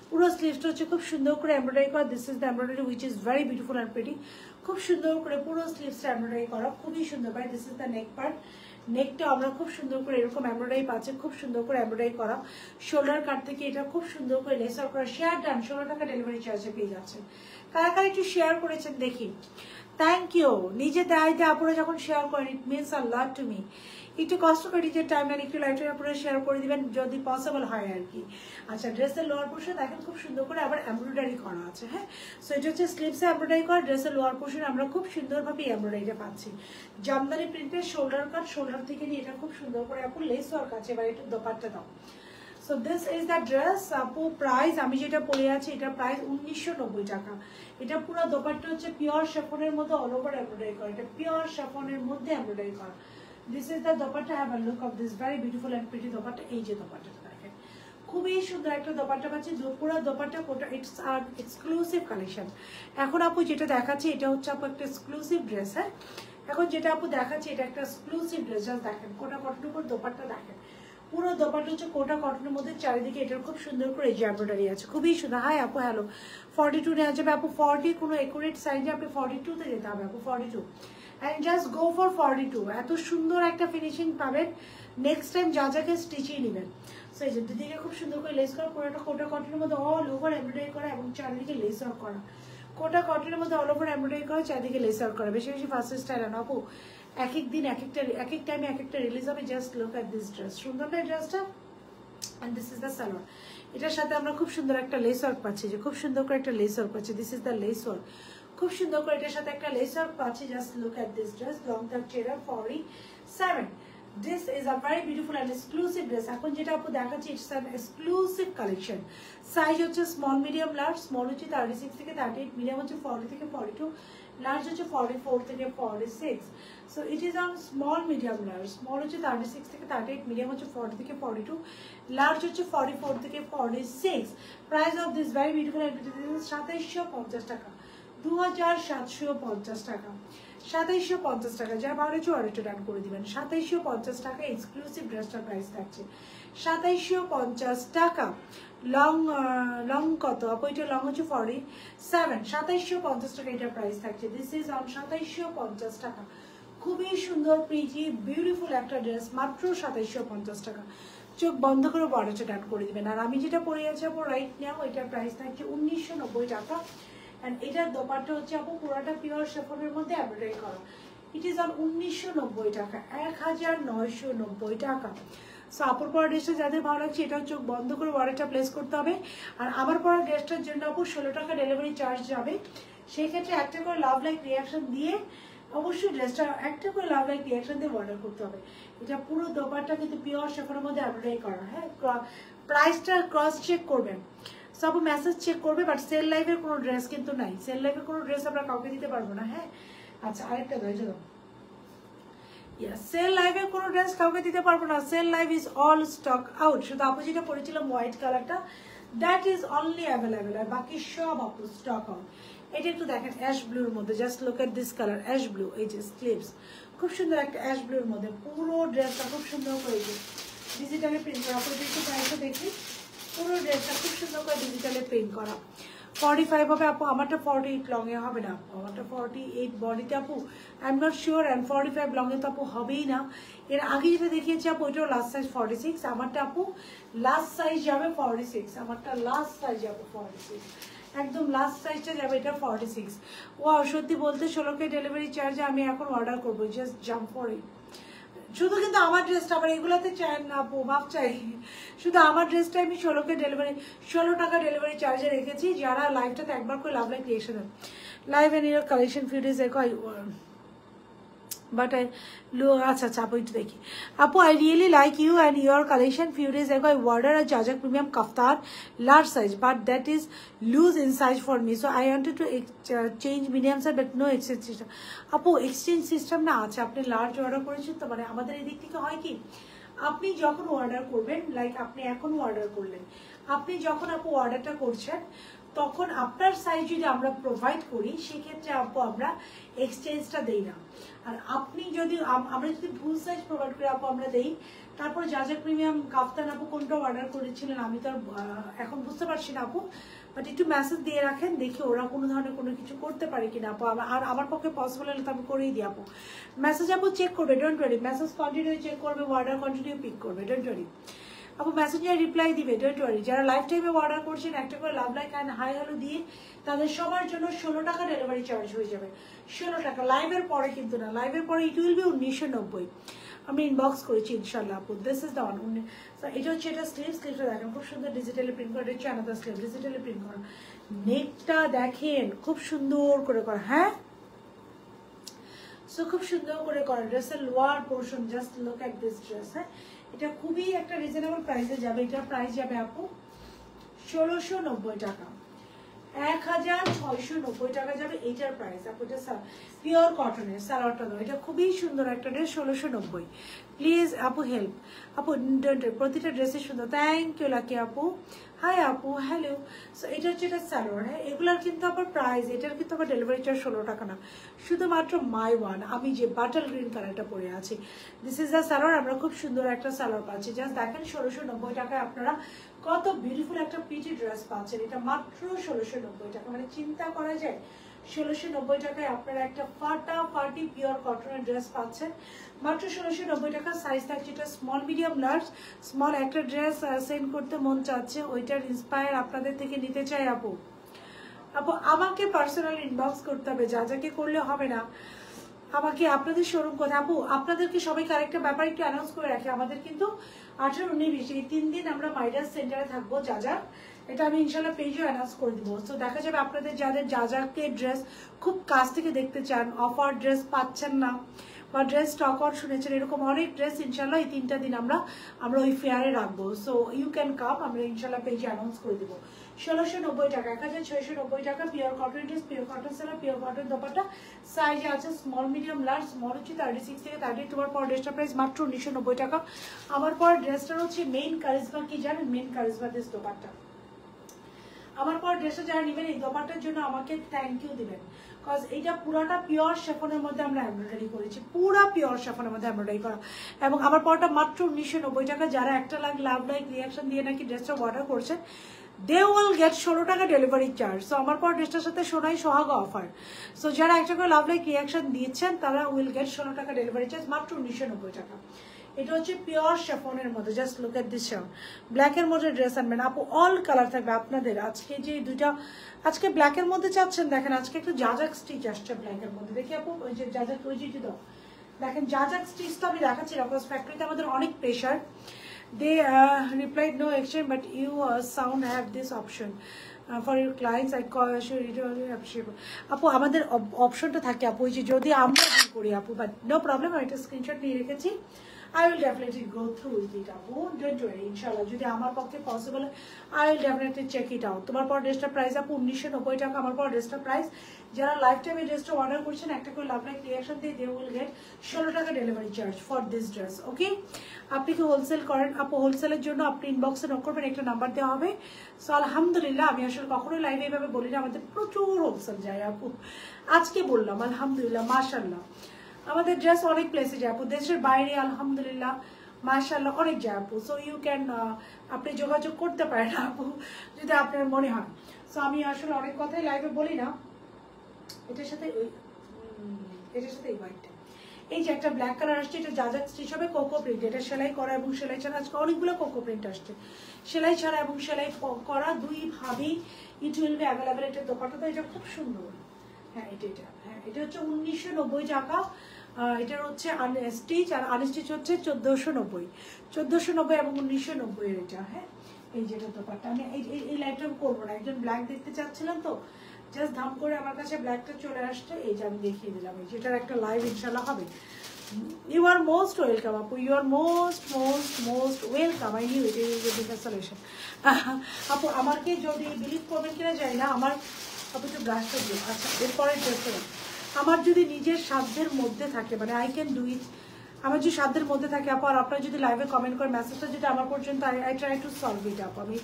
পুরো স্লিভসটা হচ্ছে খুব সুন্দর করে এমব্রয়ডারি করা। This is the embroidery which is very beautiful and pretty. খুব সুন্দর করে পুরো স্লিভসটা এমব্রয়ডারি করা, খুবই সুন্দর। ভাই this is the neck part. নেকটা আমরা খুব সুন্দর করে এরকম এমব্রয়ডারি পাচ্ছে, খুব সুন্দর করে এমব্রয়ডারি করা। শোল্ডার কাট থেকে এটা খুব সুন্দর করে লেসার করা। শেয়ার ডান, 16 টাকা ডেলিভারি চার্জে পেয়ে যাচ্ছেন। কারা কারা একটু শেয়ার করেছেন দেখি। Thank you. নিজে দায়িত্বে আপনারা যখন শেয়ার করেন it means a lot to me. একটু কষ্ট করে নিজের টাইম লাইন একটু লাইফে আপনারা শেয়ার করে দিবেন যদি পসিবল হয় আর কি। আচ্ছা, ড্রেসের লোয়ার পোর্শন দেখেন খুব সুন্দর করে আবার এমব্রয়ডারি করা আছে। হ্যাঁ, সো এটা হচ্ছে স্লিভসে এমব্রয়ডারি করা, ড্রেসের লোয়ার পোর্শন আমরা খুব সুন্দরভাবে এমব্রয়ডারিটা পাচ্ছি। জামদানি প্রিন্টের শোল্ডার কাট, শোল্ডার থেকে নিয়ে এটা খুব সুন্দর করে আপু লেস ওয়ার্ক আছে। এবার একটু দোপাট্টা দাও। So this is the dress আপু। প্রাইস আমি যেটা পরে আছি এটা প্রাইস 1990 টাকা। এটা পুরো দোপাট্টা হচ্ছে পিওর শিফনের মধ্যে অল ওভার এমব্রয়ডারি করা, এটা পিওর শিফনের মধ্যে এমব্রয়ডারি করা। This is the dupatta. Have a look of this very beautiful and pretty dupatta. এই যে দোপাট্টাটা দেখেন খুবই সুন্দর একটা দোপাট্টা পাচ্ছি। পুরো দোপাট্টা কোটা ইটস আর এক্সক্লুসিভ কালেকশন। এখন আপু যেটা দেখাচ্ছি এটা হচ্ছে আপু একটা এক্সক্লুসিভ ড্রেস। হ্যাঁ, এখন যেটা আপু দেখাচ্ছি এটা একটা এক্সক্লুসিভ ড্রেস। জাস্ট দেখেন কোটা কটনের উপর দোপাট্টা দেখেন, পুরো দোপাট্টা হচ্ছে কোটা কটনের মধ্যে, চারিদিকে এটার খুব সুন্দর করে এমব্রয়ডারি আছে, খুবই সুন্দর। হাই আপু, হ্যালো। 42 নেওয়া যাবে আপু। 40 কোনো একুরেট সাইজে আপনি 42-তে যেতে হবে আপু। 42 অ্যান্ড জাস্ট গো ফর 42। এত সুন্দর একটা ফিনিশিং পাবেন নেক্সট টাইম যা যাকে স্টিচিং নেবেন। সো এই যে দুদিকে খুব সুন্দর করে লেস করা, পুরোটা কোটা কটনের মধ্যে অল ওভার এমব্রয়ডারি করা এবং চারিদিকে লেস ওয়ার্ক করা। কোটা কটনের মধ্যে অল ওভার এমব্রয়ডারি করা, চারিদিকে লেস ওয়ার্ক করা। বেশি বেশি ফার্স্ট স্টাইল আনো আপু। এক এক দিন এক এক টাইমে এক একটা রিলিজ হবে। Just look at this dress. সুন্দর না ড্রেসটা? And this is the salwar. এটার সাথে আমরা খুব সুন্দর একটা লেস ওয়ার্ক পাচ্ছি, যে খুব সুন্দর করে একটা লেস ওয়ার্ক পাচ্ছি। This is the less work. খুব সুন্দর করে এটার সাথে একটা লেস ওয়ার্ক পাচ্ছি। Just look at this dress. Long থাক চেরা 47। This is a very beautiful and exclusive dress. এখন যেটা আপু দেখাচ্ছি it's an exclusive collection. Size হচ্ছে স্মল, মিডিয়াম, লার্জ। স্মল হচ্ছে 36 থেকে 38, মিডিয়াম হচ্ছে 40 থেকে 42, লার্জ হচ্ছে 44 থেকে 46. So it is on small, medium, large. Small হচ্ছে 36 থেকে 38, মিডিয়াম হচ্ছে 40 থেকে 42, লার্জ হচ্ছে 44 থেকে 46. Price of this very beautiful and beautiful 2750 টাকা। 2750 টাকা। 2750 টাকা। যারা ভালো হচ্ছে অর্ডারটা ডান করে দিবেন। 2750 টাকা এক্সক্লুসিভ ড্রেসটার প্রাইস থাকছে 2750 টাকা। লং কত আপু? এটা লং হচ্ছে 47। 2750 টাকা এটা প্রাইস থাকছে। দিস ইজ অন 2750 টাকা। খুবই সুন্দর প্রিটি বিউটিফুল একটা ড্রেস, মাত্র 2750 টাকা। চোখ বন্ধ করে অর্ডারটা ডান করে দিবেন। আর আমি যেটা পরে আছি আপু রাইট নাও, এটার প্রাইস থাকছে 1990 টাকা। এন্ড এটার দোপাট্টা হচ্ছে আপু পুরোটা পিওর শিফনের মধ্যে এমব্রয়ডারি করা। ইট ইজ অন 1990 টাকা। 1990 টাকা। সো আপুর পরা ড্রেসটা যাদের ভালো লাগছে এটা চোখ বন্ধ করে অর্ডারটা প্লেস করতে হবে। আর আমার পরা ড্রেসটার জন্য আপু 16 টাকা ডেলিভারি চার্জ যাবে। সেই ক্ষেত্রে একটা করে লাভ লাইক রিয়াকশন দিয়ে অবশ্যই ড্রেসটা একটা করে লাভ লাইক রিয়াকশন দিয়ে অর্ডার করতে হবে। এটা পুরো দোপাট্টা কিন্তু পিওর শিফনের মধ্যে এমব্রয়ডারি করা। হ্যাঁ, প্রাইসটা ক্রস চেক করবেন, সব মেসেজ চেক করবে। বাট সেল লাইভের কোনো ড্রেস কিন্তু নাই, সেল লাইভের কোনো ড্রেস আমরা কাউকে দিতে পারবো না। হ্যাঁ, আচ্ছা আরেকটা ধৈর্য দাও। সেল লাইভের কোনো ড্রেস কাউকে দিতে পারবো না। Sale live is all stock out. শুধু আপু যেটা পরেছিলাম হোয়াইট কালারটা, দ্যাট ইজ অনলি অ্যাভেলেবেল। আর বাকি সব আপু স্টক আউট। এটা একটু দেখেন অ্যাশ ব্লুর মধ্যে। Just look at this colour, ash blue. এই যে স্লিভস খুব সুন্দর একটা অ্যাশ ব্লুর মধ্যে, পুরো ড্রেসটা খুব সুন্দর করে ডিজিটালে প্রিন্ট করা। আপু একটু প্রাইসটা দেখি। পুরো ড্রেসটা খুব সুন্দর করে ডিজিটালে প্রিন্ট করা। 45 হবে আপু। আমারটা 48 লং এ হবে না, আমারটা 48 বডিতে আপু I am not sure. And 45 long এ তো আপু হবেই না। এর আগে যেটা দেখিয়েছি আপু ওইটাও লাস্ট সাইজ 46। আমারটা আপু লাস্ট সাইজ যাবে 46। আমারটা লাস্ট সাইজ যাবে 46, একদম লাস্ট সাইজটা যাবে এটা 46। ও সত্যি বলতে 16K ডেলিভারি চার্জে আমি এখন অর্ডার করবো। Just jump for it. শুধু কিন্তু আমার ড্রেসটা, আবার এগুলাতে চাই না আপু, মাপ চাই। শুধু আমার ড্রেসটা আমি 16K ডেলিভারি 16 টাকা ডেলিভারি চার্জে রেখেছি। যারা লাইভটাতে একবার করে লাভ লাইক রিয়েকশন দেন। Live and your collection few days ago but I acha chapo itu dekhi apu I really like you and your collection few days ago I ordered a Jajak premium kaftan large size but that is loose in size for me so I wanted to change medium size but no exchange system apu exchange system na ache apni large order korechen to mane amader ei dik theke hoy ki আপনি যখন order করবেন like আপনি এখন order করলেন আপনি যখন আপু অর্ডারটা করছেন তখন আপনার সাইজ যদি আমরা প্রোভাইড করি সেই ক্ষেত্রে আপু আমরা এক্সচেঞ্জটা দেই না আর আপনি যদি আমরা যদি ফুল সাইজ প্রোভাইড করি আপু আমরা দেই তারপর জাজাক প্রিমিয়াম কাফতান আপু কোনটা অর্ডার করেছিলেন আমি তো এখন বুঝতে পারছি না আপু বাট একটু মেসেজ দিয়ে রাখেন দেখি ওরা কোনো ধরনের কোনো কিছু করতে পারে কিনা আপু আর আমার পক্ষে পসিবল হলে তো আমি করেই দিই আপু মেসেজ আপু চেক করবে don't worry message continue check করবে অর্ডার কন্টিনিউ পিক করবে ডোন্ট ওয়ারি আপু মেসেঞ্জার রিপ্লাই দিবে, ডোন্ট ওয়ারি। যারা লাইফ টাইমে অর্ডার করছেন একটা করে love like and hi hello দিয়ে তাদের সবার জন্য 16 টাকা ডেলিভারি চার্জ হয়ে যাবে। 16 টাকা লাইভের পরে কিন্তু না, লাইভের পরে ইট উইল বি 1990। আমি ইনবক্স করেছি ইনশাল্লাহ আপু। This is the one. এটা হচ্ছে এটা স্লিভটা দেখেন খুব সুন্দর ডিজিটালি প্রিন্ট করা, এটা হচ্ছে আনাদার স্লিভ ডিজিটালি প্রিন্ট করা। নেকটা দেখেন খুব সুন্দর করে করা, হ্যাঁ সো খুব সুন্দর করে করা। ড্রেসের lower portion just look at this dress. হ্যাঁ এটা খুবই একটা রিজনেবল প্রাইসে যাবে। এটার প্রাইস যাবে আপু 1690 টাকা, 1690 টাকা যাবে এইটার প্রাইস আপু। এটা পিওর কটনের সালোয়ারটা দাও, এটা খুবই সুন্দর একটা ড্রেস 1690। প্লিজ আপু হেল্প আপু, প্রতিটা ড্রেসই সুন্দর। থ্যাংক ইউ লাকি আপু। হাই আপু, হ্যালো। সো এটা হচ্ছে এটা সালোয়ার। হ্যাঁ এগুলার কিন্তু আবার প্রাইস, এটার কিন্তু আবার ডেলিভারি চার্জ 16 টাকা না, শুধুমাত্র মাই ওয়ান। আমি যে বাটার গ্রিন কালারটা পরে আছি, দিস ইজ দ্য সালোয়ার। আমরা খুব সুন্দর একটা সালোয়ার পাচ্ছি, জাস্ট দেখেন 1690 টাকায় আপনারা কত বিউটিফুল একটা পিটি ড্রেস পাচ্ছেন। এটা মাত্র 1690 টাকা, মানে চিন্তা করা যায় 1690 টাকায় আপনারা একটা ফাটাফাটি পিওর কটনের ড্রেস পাচ্ছেন মাত্র 1690 টাকা। সাইজ থাকছে এটা স্মল মিডিয়াম লার্জ। স্মল একটা ড্রেস সেন্ড করতে মন চাচ্ছে, ওইটার ইন্সপায়ার আপনাদের থেকে নিতে চাই আপু। আপু আমাকে পার্সোনাল ইনবক্স করতে হবে, যা যাকে করলে হবে না। আমাকে আপনাদের শোরুম কথা আপু, আপনাদেরকে সবাইকে আরেকটা ব্যাপার একটু অ্যানাউন্স করে রাখি। আমাদের কিন্তু 18, 19, 20 এই 3 দিন আমরা মাইডাস সেন্টারে থাকবো। যা যা এটা আমি ইনশাল্লাহ পেজও অ্যানাউন্স করে দিব। তো দেখা যাবে আপনাদের যাদের যা যাকে ড্রেস খুব কাছ থেকে দেখতে চান, অফার ড্রেস পাচ্ছেন না বা ড্রেস স্টক আউট শুনেছেন, এরকম অনেক ড্রেস ইনশাল্লাহ এই 3টা দিন আমরা ওই ফেয়ারে রাখবো। সো ইউ ক্যান কাম, আমরা ইনশাল্লাহ পেজে অ্যানাউন্স করে দেবো। 1690 টাকা, 1690 টাকা pure cotton dress, pure cotton salwar, pure cotton dupatta. সাইজে আছে স্মল মিডিয়াম লার্জ। স্মল হচ্ছে 36 থেকে 32। তোমার পর ড্রেসটার প্রাইস মাত্র 1990 টাকা। আমার পর ড্রেসটার হচ্ছে মেইন কারিজমা কি জানেন? Main charisma this dupatta. আমার পর ড্রেসটা যারা নেবেন এই দোপাট্টার জন্য আমাকে থ্যাংক ইউ দিবেন, কজ এইটা পুরোটা পিওর শিফনের মধ্যে আমরা এমব্রয়ডারি করেছি, পুরো পিওর শিফনের মধ্যে এমব্রয়ডারি করা। এবং আমার পরটা মাত্র 1990 টাকা। যারা একটা লাভ লাইক রিয়াকশন দিয়ে নাকি ড্রেসটা অর্ডার করছেন, দে উইল গেট 16 টাকা ডেলিভারি চার্জ। সো আমার পর ড্রেসটার সাথে সোনাই সোহাগ অফার। সো যারা একটা করে লাভ লাইক রিয়াকশন দিয়েছেন তারা উইল গেট 16 টাকা ডেলিভারি চার্জ, মাত্র 1990 টাকা। এটা হচ্ছে পিওর শিফনের মধ্যে, just look at this shirt. ব্ল্যাকের মধ্যে ড্রেস আনবেন আপু, অল কালার থাকবে আপনাদের। আজকে যে দুইটা, আজকে ব্ল্যাকের মধ্যে চাচ্ছেন, দেখেন আজকে একটু জাজাক স্টিচ আসছে ব্ল্যাকের মধ্যে। দেখি আপু ওই যে জাজাক, ওই যে দাও দেখেন জাজাক স্টিচ তো আমি দেখাচ্ছি না, বিকজ ফ্যাক্টরিতে আমাদের অনেক pressure. They replied no exchange, but you sound have this option for your clients. I call sure it really appreciable. আপু আমাদের অপশনটা থাকে আপু, ওই যে যদি আমরা ভুল করি আপু, বাট নো প্রবলেম। আমি একটা স্ক্রিনশট নিয়ে রেখেছি। I will definitely go through with it আপু, don't worry, ইনশাআল্লাহ যদি আমার পক্ষে possible I will definitely check it out। তোমার পর ড্রেসটার প্রাইস আপু 1990 টাকা। আমার পর ড্রেসটার প্রাইস, যারা লাইফ টাইমে ড্রেসটা অর্ডার করছেন একটা করে লাভ লাইক রিয়াকশন দিয়ে দে উইল গেট 16 টাকা delivery charge for this dress. Okay, আপনি কি হোলসেল করেন আপু? হোলসেলের জন্য আপনি ইনবক্সে নক করবেন, একটা নাম্বার দেওয়া হবে। সো আলহামদুলিল্লাহ, আমি আসলে কখনোই লাইভে এভাবে বলি না, আমাদের প্রচুর হোলসেল যায় আপু। আজকে বললাম আলহামদুলিল্লাহ, মাশাআল্লাহ আমাদের ড্রেস অনেক প্লেসে যায় আপু, দেশের বাইরে আলহামদুলিল্লাহ মাশাআল্লাহ অনেক যায় আপু। সো ইউ ক্যান, আপনি যোগাযোগ করতে পারেন আপু যদি আপনার মনে হয়। সো আমি আসলে অনেক কথাই লাইভে বলি না। এটার সাথে এটার সাথে এই হোয়াইটটা, এই যে একটা ব্ল্যাক কালার আসছে, এটা জাজাক স্টিচ হবে, কোকো প্রিন্ট। এটা সেলাই করা এবং সেলাই ছাড়া, আজকে অনেকগুলো কোকো প্রিন্ট আসছে, সেলাই ছাড়া এবং সেলাই করা দুইভাবেই ইট উইল বি অ্যাভেলেবেল। এটা দোপাট্টা তো এটা খুব সুন্দর। হ্যাঁ এটা হ্যাঁ এটা হচ্ছে 1990 টাকা। এটার হচ্ছে স্টিচ আর আনস্টিচ হচ্ছে 1490, 1490 এবং 1990 এটা। হ্যাঁ এই যেটা দোপাট্টা। আমি এই লাইভটা করবো না, একজন ব্ল্যাক দেখতে চাচ্ছিলাম তো জাস্ট ধাম করে আমার কাছে ব্ল্যাকটা চলে আসছে, এই যে আমি দেখিয়ে দিলাম। এই যেটার একটা লাইভ ইনশাল্লাহ হবে। ইউ আর মোস্ট ওয়েলকাম আপু, you are most most most welcome. I knew it is a big solution আপু। আমাকে যদি বিলিভ করবেন কিনা জানি না, আমার আপু একটু ব্রাশটা দিও। আচ্ছা এরপরে ড্রেসটা আমার যদি নিজের সাধ্যের মধ্যে থাকে, মানে আই ক্যান ডু ইট, আমার যদি সাধ্যের মধ্যে থাকে আপু, আর আপনারা যদি লাইভে কমেন্ট করেন মেসেজটা যদি আমার পর্যন্ত, I try to solve it আপু। আমি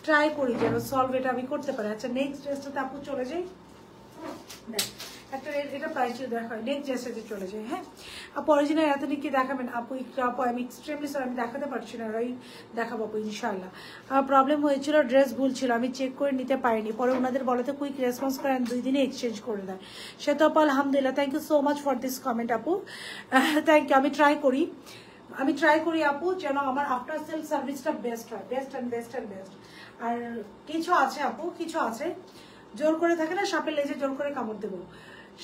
ট্রাই করি যেন সলভ এটা আমি করতে পারি। আচ্ছা নেক্সট ড্রেসটাতে আপু চলে যাই, দেখ একটা এটা প্রাইস দেখা হয়। নেক্সট ড্রেসে চলে যায়। হ্যাঁ আপু অরিজিনাল এতদিন কি দেখাবেন আপু? আপু আমি এক্সট্রিমলি সরি, আমি দেখাতে পারছি না, ওই দেখাবো আপু ইনশাআল্লাহ। প্রবলেম হয়েছিল, ড্রেস ভুল ছিল, আমি চেক করে নিতে পারিনি, পরে ওনাদের বলাতে কুইক রেসপন্স করেন, 2 দিনে এক্সচেঞ্জ করে দেয়। সে তো আপু আলহামদুলিল্লাহ, thank you so much for this comment আপু, থ্যাংক ইউ। আমি ট্রাই করি আমি ট্রাই করি আপু যেন আমার আফটার সেল সার্ভিসটা বেস্ট হয়, best and best and best. আর কিছু আছে আপু, কিছু আছে জোর করে থাকে না সাপের লেজে জোর করে কামড় দেবো,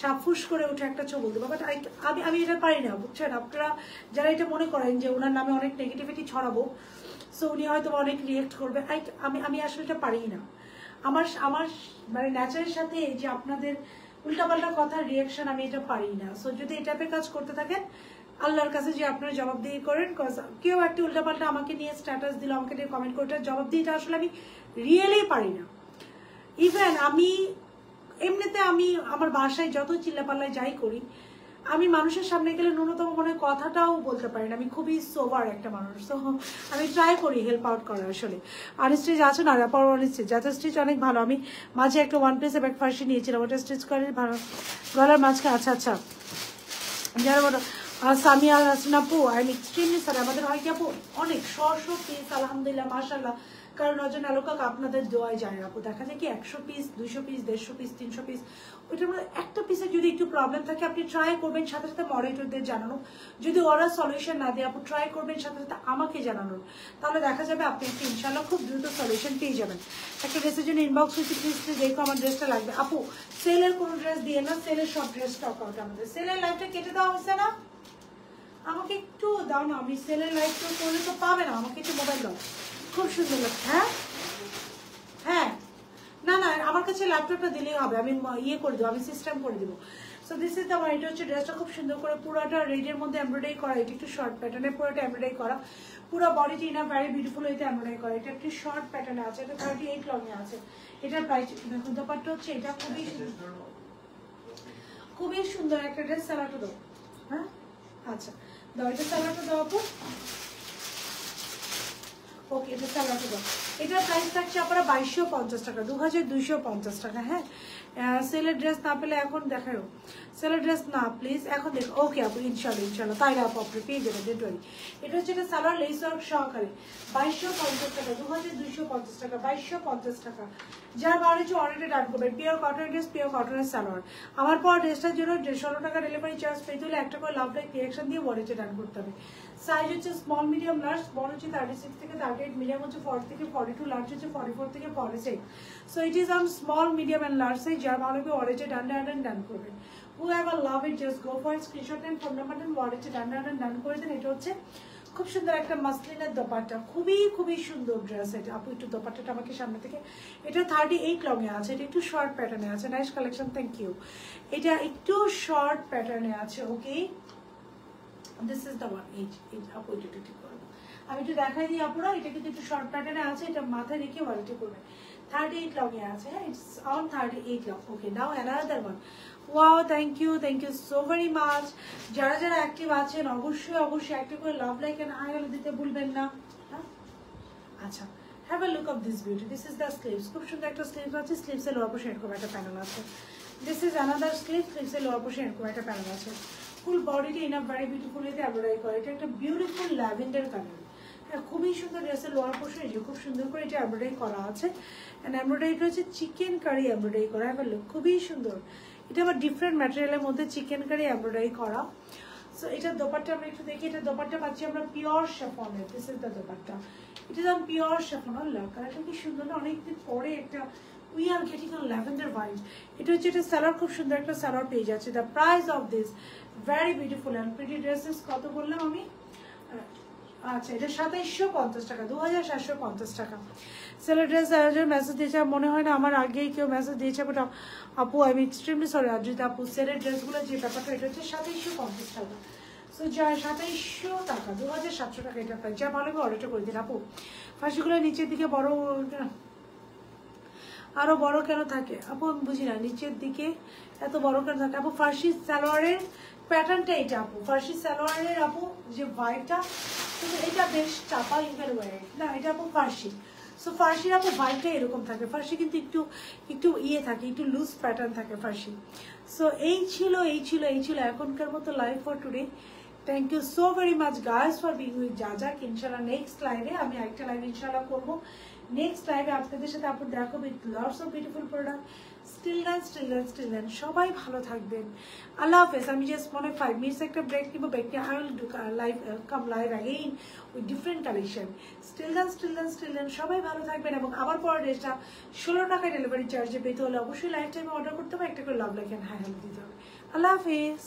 সাপ ফুস করে উঠে একটা ছবল দেবো, বাট আমি এটা পারি না, বুঝছেন? আপনারা যারা এটা মনে করেন যে ওনার নামে অনেক নেগেটিভিটি ছড়াবো, সো উনি হয়তো অনেক রিয়েক্ট করবে, আমি আসলে এটা পারি না। আমার মানে ন্যাচারের সাথে এই যে আপনাদের উল্টাপাল্টা কথার রিয়াকশন, আমি এটা পারি না। সো যদি এই টাইপের কাজ করতে থাকেন, আল্লাহর কাছে যে আপনারা জবাবদিহি করেন, কেউ একটা উল্টাপাল্টা আমাকে নিয়ে স্ট্যাটাস দিল, আমাকে নিয়ে কমেন্ট করে জবাবদিহিটা আসলে আমি রিয়েলি পারি না। ইভেন আমি এমনিতে আমি আমার বাসায় যত চিল্লাপাল্লায় যাই করি, আমি মানুষের সামনে গেলে ন্যূনতম মনে কথাটাও বলতে পারি না, আমি খুবই সোবার একটা মানুষ। তো আমি ট্রাই করি হেল্প আউট করার। আসলে আনস্টিচ আছে না, র্যাপার আনস্টিচ, যাতে স্টিচ অনেক ভালো। আমি মাঝে একটা ওয়ান পিসে ব্যাক ফার্সি নিয়েছিলাম, ওটা স্টিচ করে ভালো গলার মাঝকে। আচ্ছা আচ্ছা, যারা বলো সামিয়া হাসিন আপু, আই এম এক্সট্রিমলি সরি। আমাদের হয় কি আপু অনেক শো পিস আলহামদুলিল্লাহ মাশাআল্লাহ, কারণ নজন আলোকাক আপনাদের দোয়ায় যায় আপু। দেখা যায় কি 100 পিস 200 পিস 150 পিস 300 পিস, ওইটার মধ্যে একটা পিসে যদি একটু প্রবলেম থাকে আপনি ট্রাই করবেন সাথে সাথে মডারেটরদের জানানো, যদি ওরা সলিউশন না দেয় আপু ট্রাই করবেন সাথে সাথে আমাকে জানানোর, তাহলে দেখা যাবে আপনি একটু ইনশাল্লাহ খুব দ্রুত সলিউশন পেয়ে যাবেন। একটা ড্রেসের জন্য ইনবক্স হয়েছে, প্লিজ দেখো আমার ড্রেসটা লাগবে। আপু সেলের কোনো ড্রেস দিয়ে না, সেলের সব ড্রেস স্টক আউট আমাদের। সেলের লাইফটা কেটে দেওয়া হয়েছে না, আমাকে একটু দাও না, আমি সেলের লাইফটা করলে তো পাবে না, আমাকে একটু মোবাইল দাও, খুব সুন্দর লাগছে। হ্যাঁ হ্যাঁ, না না আমার কাছে ল্যাপটপটা দিলেই হবে, আমি ইয়ে করে দেবো, আমি সিস্টেম করে দেবো। সো দিস ইজ আমার, এটা হচ্ছে ড্রেসটা খুব সুন্দর করে পুরোটা রেডের মধ্যে এমব্রয়ডারি করা, এটা একটু শর্ট প্যাটার্নে পুরোটা এমব্রয়ডারি করা, পুরো বডিটি ইনা ভেরি বিউটিফুল এটা এমব্রয়ডারি করা, এটা একটু শর্ট প্যাটার্নে আছে, এটা 38 লংয়ে আছে। এটার প্রাইস দেখুন, দোপাট্টা হচ্ছে এটা খুবই সুন্দর একটা ড্রেস। সালাটা দাও, হ্যাঁ আচ্ছা দাও, এটা সালাটা দাও আপু। ওকে, এটা সালাটা দাও। এটার প্রাইস থাকছে আপনারা 2250 টাকা, 2250 টাকা। হ্যাঁ, সেলের ড্রেস না পেলে এখন দেখাও, সেলের ড্রেস না প্লিজ এখন দেখো। ওকে আপু, ইনশাল্লাহ তাই আপু আপনি পেয়ে যাবেন, ডেট ওয়ারি। এটা হচ্ছে এটা সালোয়ার লেস ওয়ার্ক সহকারে 2250 টাকা, 2250 টাকা, 2250 টাকা। যার ভালো হচ্ছে অনেকটা ডান করবেন, পিওর কটন ড্রেস, পিওর কটনের সালোয়ার। আমার পর ড্রেসটার জন্য 16 টাকা ডেলিভারি চার্জ পেতে হলে একটা করে লাভ লাইক রিয়াকশন দিয়ে বডিতে ডান করতে হবে। সাইজ হচ্ছে স্মল মিডিয়াম লার্জ, বড় হচ্ছে 36 থেকে 38, মিডিয়াম হচ্ছে 40 থেকে 42, লার্জ হচ্ছে 44 থেকে 46। So it is on small medium and large size. যার ভালো হবে অরেঞ্জে ডান করবেন। Whoever love it, just go for it. Screenshot and phone number and ওয়ালেটে ডান করে দেন। এটা হচ্ছে খুব সুন্দর একটা মাসলিনের দোপাট্টা, খুবই সুন্দর ড্রেস এটা আপু। একটু দোপাট্টাটা আমাকে সামনে থেকে, এটা 38 লংয়ে আছে, এটা একটু শর্ট প্যাটার্নে আছে, নাইস কালেকশন, থ্যাংক ইউ। এটা একটু শর্ট প্যাটার্নে আছে, okay this is the one. এই আপু এটা ঠিক করবো, আমি একটু দেখাই দিই আপুরা। এটা কিন্তু একটু শর্ট প্যাটার্নে আছে, এটা মাথায় রেখে ওয়ালেটে করবেন। 38 লংয়ে আছে, হ্যাঁ it's on 38 long. Okay, now another one. Wow, thank you so very much. যারা অ্যাক্টিভ আছেন অবশ্যই একটা করে love like and hi hello দিতে ভুলবেন না। হ্যাঁ আচ্ছা, have a look of this beauty. This is the sleeves, খুব সুন্দর একটা স্লিভস আছে, স্লিভসের লোয়ার পোর্শন এরকম একটা প্যানেল আছে। দিস ইজ অ্যানাদার স্লিভ, স্লিভসের লোয়ার পোর্শন এরকম একটা প্যানেল আছে। ফুল বডিটা ইনাফ ভেরি বিউটিফুল এতে এমব্রয়ডারি করা, এটা একটা বিউটিফুল ল্যাভেন্ডার কালার। হ্যাঁ, খুবই সুন্দর ড্রেসের লোয়ার পোর্শন, এই যে খুব সুন্দর করে এটা এমব্রয়ডারি করা আছে। এন্ড এমব্রয়ডারিটা হচ্ছে চিকেন কারি এমব্রয়ডারি করা, হ্যাভ আ লুক, খুবই সুন্দর। এটা আবার ডিফারেন্ট ম্যাটেরিয়ালের মধ্যে চিকেন কারি এমব্রয়ডারি করা। সো এটা দোপাট্টা আমরা একটু দেখি, এটা দোপাট্টা পাচ্ছি আমরা পিওর শিফনের। দিস ইজ দ্য দোপাট্টা, এটা যেমন পিওর শিফন। আল্লাহ কালারটা কি সুন্দর না, অনেকদিন পরে একটা we are getting a lavender vibe. এটা হচ্ছে এটা সালোয়ার, খুব সুন্দর একটা সালোয়ার পেয়ে যাচ্ছে। The price of this very beautiful and pretty dresses কত বললাম আমি? আচ্ছা, এটা 2750 টাকা, 2750 টাকা। সেলের ড্রেস মেসেজ দিয়েছে, মনে হয় না আমার আগেই কেউ মেসেজ দিয়েছে, বাট আপু আই এম এক্সট্রিমলি সরি অর্জিত আপু। সেলের ড্রেসগুলো যে ব্যাপারটা, এটা হচ্ছে 2750 টাকা। সো যা 2700 টাকা, 2700 টাকা এটা প্রাইস। যা ভালো হবে অর্ডারটা করে দিন আপু। ফাঁসিগুলো নিচের দিকে বড়, আরো বড় কেন থাকে আপু আমি বুঝি না, নিচের দিকে এত বড় কেন থাকে আপু? ফার্সি সালোয়ারের প্যাটার্নটা এটা আপু, ফার্সি সালোয়ারের আপু যে ভাইবটা, এটা বেশ চাপা ইউকের ওয়ার না, এটা আপু ফার্সি। সো ফার্সির আপু ভাইবটা এরকম থাকে, ফার্সি কিন্তু একটু ইয়ে থাকে, একটু লুজ প্যাটার্ন থাকে ফার্সি। সো এই ছিল এখনকার মতো live for today. Thank you so very much guys for being with জাজাক। ইনশাল্লাহ নেক্সট লাইভে আমি একটা লাইভ ইনশাল্লাহ করবো। নেক্সট লাইভে আপনাদের সাথে আপনার দেখো with lots of beautiful product. Still then সবাই ভালো থাকবেন। আল্লাহ হাফেজ। আমি জাস্ট মনে 5 মিনিটস একটা ব্রেক নিব, ব্রেক নিয়ে I will do live, come live again with different collection. Still then সবাই ভালো থাকবেন। এবং আবার পরের ড্রেসটা 16 টাকা ডেলিভারি চার্জে পেতে হলে অবশ্যই লাইফ টাইমে অর্ডার করতে হবে, একটা করে love like and hi hello দিতে হবে। আল্লাহ হাফেজ।